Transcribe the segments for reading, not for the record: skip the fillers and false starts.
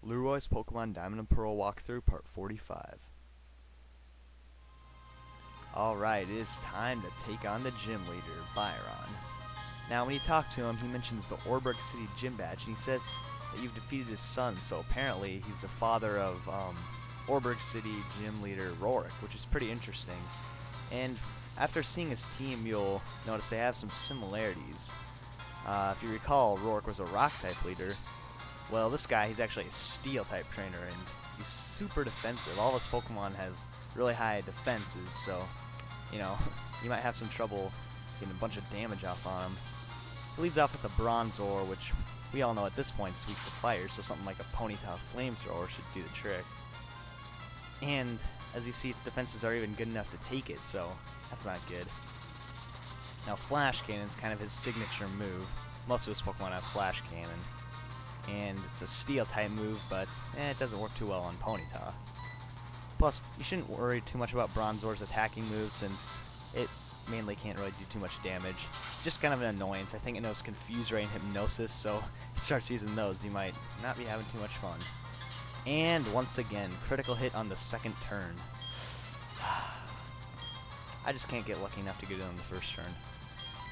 Lueroi's Pokemon Diamond and Pearl walkthrough, part 45. Alright, it is time to take on the gym leader, Byron. Now, when you talk to him, he mentions the Orberg City gym badge, and he says that you've defeated his son, so apparently he's the father of Orberg City gym leader Rorik, which is pretty interesting. And after seeing his team, you'll notice they have some similarities. If you recall, Rorik was a rock-type leader. Well, this guy, he's actually a steel-type trainer, and he's super defensive. All of his Pokemon have really high defenses, so, you know, you might have some trouble getting a bunch of damage off on him. He leads off with the Bronzor, which we all know at this point is weak to fire, so something like a Ponyta Flamethrower should do the trick. And, as you see, its defenses are even good enough to take it, so that's not good. Now, Flash Cannon is kind of his signature move. Most of his Pokemon have Flash Cannon. And it's a steel-type move, but it doesn't work too well on Ponyta. Plus, you shouldn't worry too much about Bronzor's attacking moves, since it mainly can't really do too much damage. Just kind of an annoyance. I think it knows Confuse Ray and Hypnosis, so if it starts using those, you might not be having too much fun. And once again, critical hit on the second turn. I just can't get lucky enough to get it on the first turn.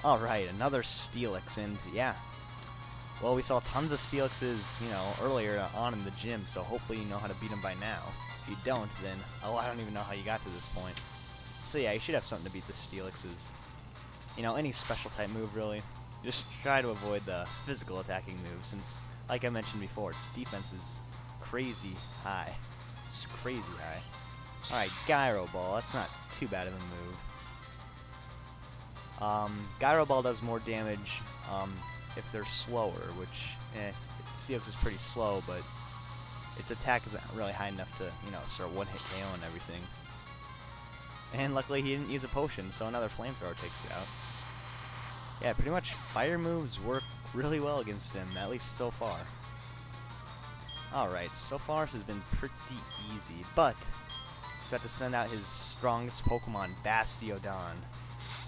Alright, another Steelix, and yeah. Well, we saw tons of Steelixes, you know, earlier on in the gym, so hopefully you know how to beat them by now. If you don't, then, oh, I don't even know how you got to this point. So yeah, you should have something to beat the Steelixes. You know, any special type move, really. Just try to avoid the physical attacking moves, since, like I mentioned before, its defense is crazy high. Just crazy high. Alright, Gyro Ball, that's not too bad of a move. Gyro Ball does more damage, if they're slower, which, Steelix is pretty slow, but its attack isn't really high enough to, you know, start one-hit KO and everything. And luckily he didn't use a potion, so another Flamethrower takes it out. Yeah, pretty much fire moves work really well against him, at least so far. Alright, so far this has been pretty easy, but he's about to send out his strongest Pokemon, Bastiodon.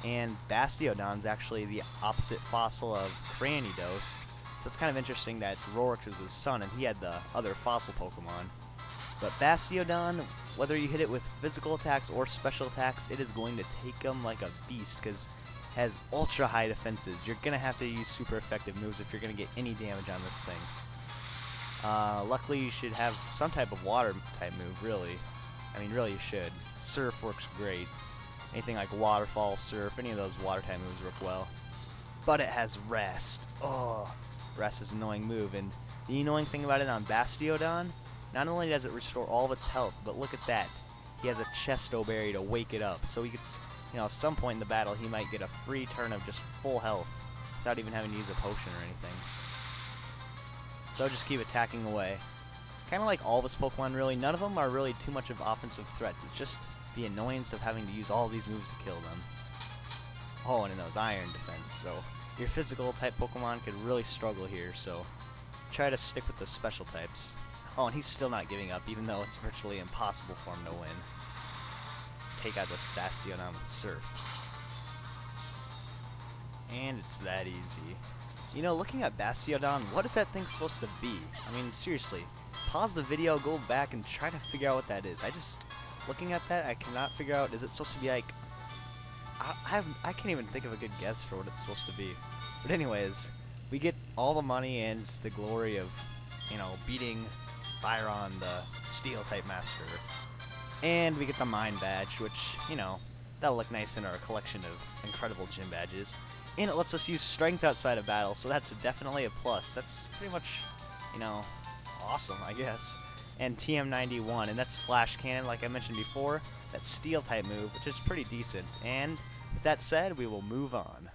And Bastiodon's actually the opposite fossil of Cranidos, so it's kind of interesting that Rorik was his son and he had the other fossil Pokemon. But Bastiodon, whether you hit it with physical attacks or special attacks, it is going to take him like a beast, because it has ultra high defenses. You're going to have to use super effective moves if you're going to get any damage on this thing. Luckily you should have some type of water type move, really. I mean, really you should. Surf works great. Anything like Waterfall, Surf, any of those water type moves work well. But it has Rest. Oh, Rest is an annoying move, and the annoying thing about it on Bastiodon, not only does it restore all of its health, but look at that. He has a Chesto Berry to wake it up, so he gets, you know, at some point in the battle he might get a free turn of just full health without even having to use a potion or anything. So just keep attacking away. Kind of like all of his Pokemon, really. None of them are really too much of offensive threats. It's just the annoyance of having to use all these moves to kill them. Oh, and it knows Iron Defense, so your physical type Pokemon could really struggle here, so try to stick with the special types. Oh, and he's still not giving up, even though it's virtually impossible for him to win. Take out this Bastiodon with Surf. And it's that easy. You know, looking at Bastiodon, what is that thing supposed to be? I mean, seriously, pause the video, go back, and try to figure out what that is. Looking at that, I cannot figure out, is it supposed to be like, I can't even think of a good guess for what it's supposed to be. But anyways, we get all the money and the glory of, you know, beating Byron, the Steel-type Master. And we get the Mine Badge, which, you know, that'll look nice in our collection of incredible gym badges. And it lets us use Strength outside of battle, so that's definitely a plus. That's pretty much, you know, awesome, I guess. And TM91, and that's Flash Cannon, like I mentioned before. That's Steel-type move, which is pretty decent. And with that said, we will move on.